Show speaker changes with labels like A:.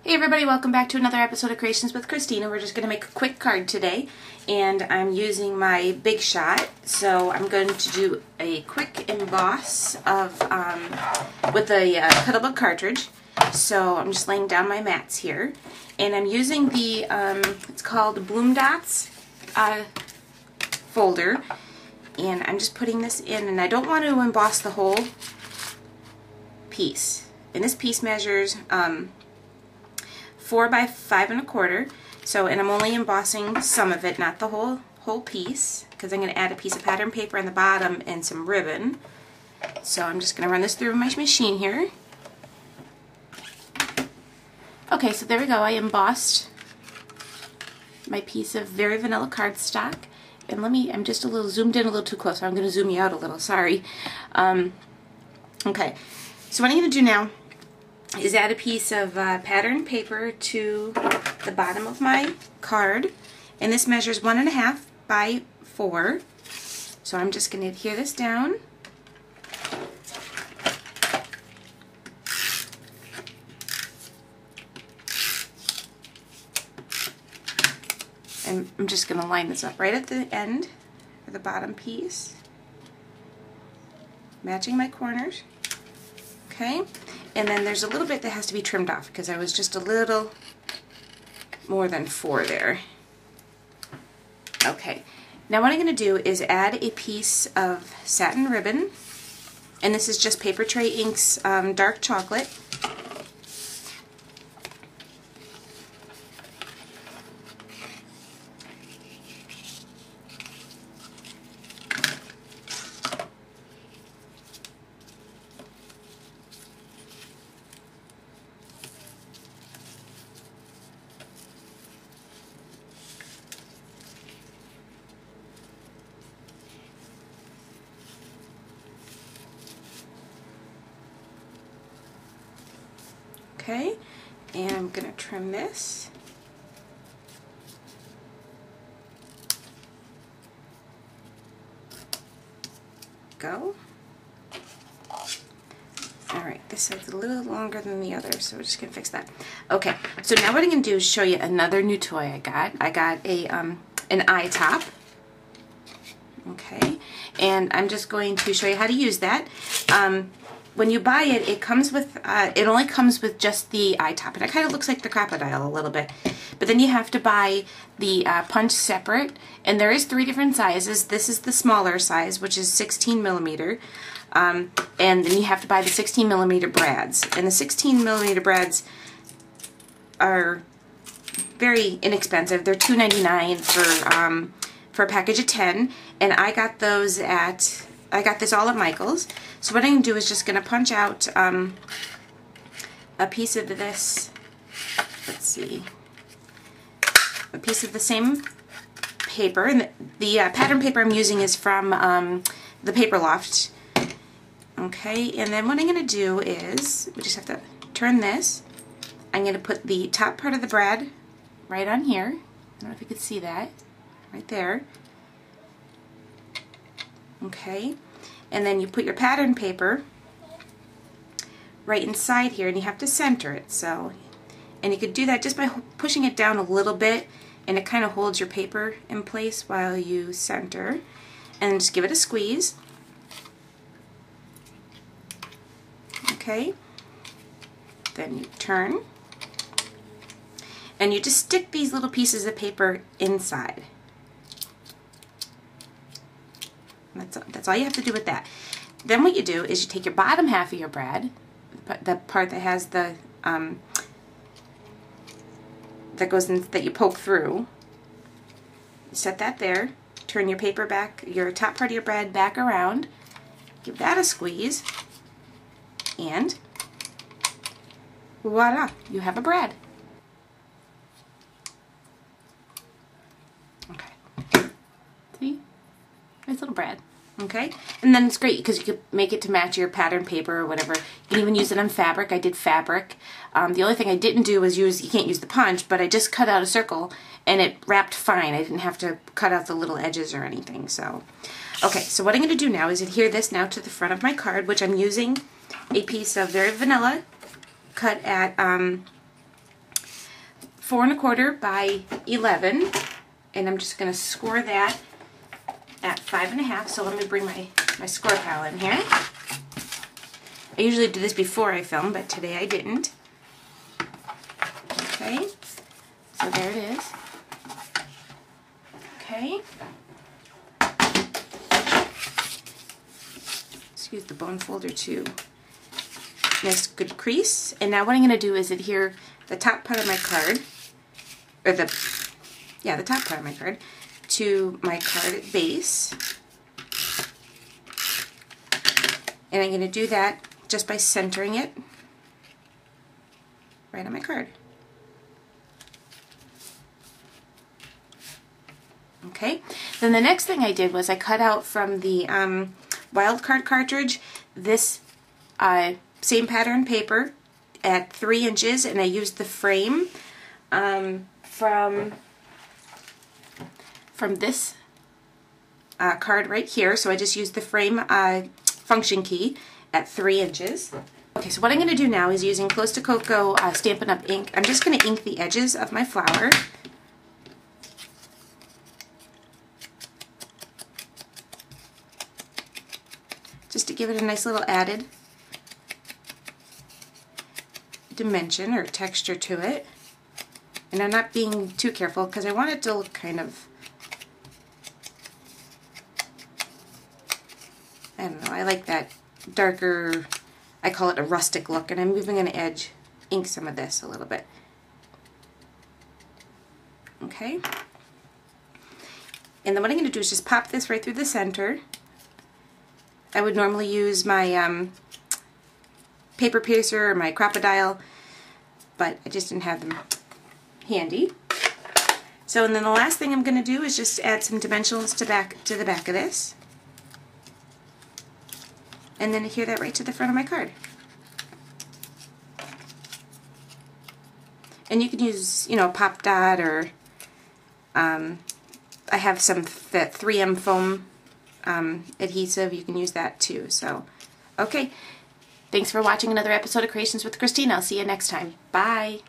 A: Hey everybody, welcome back to another episode of Creations with Christina. We're just going to make a quick card today, and I'm using my Big Shot. So I'm going to do a quick emboss of with a cuttable cartridge. So I'm just laying down my mats here, and I'm using the it's called Bloom Dots folder, and I'm just putting this in, and I don't want to emboss the whole piece. And this piece measures 4 by 5 1/4. So, and I'm only embossing some of it, not the whole piece, because I'm going to add a piece of pattern paper on the bottom and some ribbon. So I'm just going to run this through my machine here. Okay, so there we go. I embossed my piece of very vanilla cardstock. And I'm just a little zoomed in a little too close, so I'm going to zoom you out a little, sorry. Okay, so what I'm going to do now is add a piece of pattern paper to the bottom of my card, and this measures 1.5 by 4. So I'm just going to adhere this down. And I'm just going to line this up right at the end for the bottom piece, matching my corners. Okay, and then there's a little bit that has to be trimmed off because I was just a little more than 4 there. Okay, now what I'm going to do is add a piece of satin ribbon, and this is just Paper Tray Inks Dark Chocolate. Okay, and I'm going to trim this. Go. Alright, this side's a little longer than the other, so we're just going to fix that. Okay, so now what I'm going to do is show you another new toy I got. I got a an eye top. Okay, and I'm just going to show you how to use that. When you buy it, it comes with, it only comes with just the eye top, and it kind of looks like the crocodile a little bit. But then you have to buy the punch separate, and there is 3 different sizes. This is the smaller size, which is 16 millimeter, and then you have to buy the 16 millimeter brads. And the 16 millimeter brads are very inexpensive. They're $2.99 for a package of 10, and I got those at, I got this all at Michael's. So what I'm going to do is just going to punch out a piece of this, let's see, a piece of the same paper. And the pattern paper I'm using is from the Paper Loft. Okay, and then what I'm going to do is, we just have to turn this. I'm going to put the top part of the brad right on here. I don't know if you can see that, right there. Okay. And then you put your pattern paper right inside here, and you have to center it. So, and you could do that just by pushing it down a little bit, and it kind of holds your paper in place while you center. And just give it a squeeze. Okay. Then you turn, and you just stick these little pieces of paper inside. That's all you have to do with that. Then what you do is you take your bottom half of your brad, the part that has the that goes in, that you poke through. You set that there. Turn your paper back, your top part of your brad back around. Give that a squeeze, and voila! You have a brad. Okay. See? Nice little brad. Okay, and then it's great because you could make it to match your pattern paper or whatever. You can even use it on fabric. I did fabric. The only thing I didn't do was use, you can't use the punch, but I just cut out a circle and it wrapped fine. I didn't have to cut out the little edges or anything. So, okay, so what I'm going to do now is adhere this now to the front of my card, which I'm using a piece of very vanilla cut at 4 1/4 by 11, and I'm just going to score that at 5 1/2. So let me bring my score pile in here. I usually do this before I film, but today I didn't. Okay, so there it is. Okay. Use the bone folder too. Nice good crease. And now what I'm going to do is adhere the top part of my card, or the top part of my card, to my card base. And I'm going to do that just by centering it right on my card. Okay. Then the next thing I did was I cut out from the Wildcard cartridge this same pattern paper at 3 inches, and I used the frame from this card right here. So I just used the frame function key at 3 inches. Okay, so what I'm going to do now is using Close to Cocoa Stampin' Up! Ink. I'm just going to ink the edges of my flower. Just to give it a nice little added dimension or texture to it. And I'm not being too careful because I want it to look kind of, I don't know, I like that darker, I call it a rustic look, and I'm even going to ink some of this a little bit. Okay. And then what I'm going to do is just pop this right through the center. I would normally use my paper piercer or my crocodile, but I just didn't have them handy. So, and then the last thing I'm going to do is just add some dimensionals to the back of this, and then adhere that right to the front of my card. And you can use, you know, pop dot, or I have some that 3M foam adhesive. You can use that too. So, okay. Thanks for watching another episode of Creations with Christina. I'll see you next time. Bye.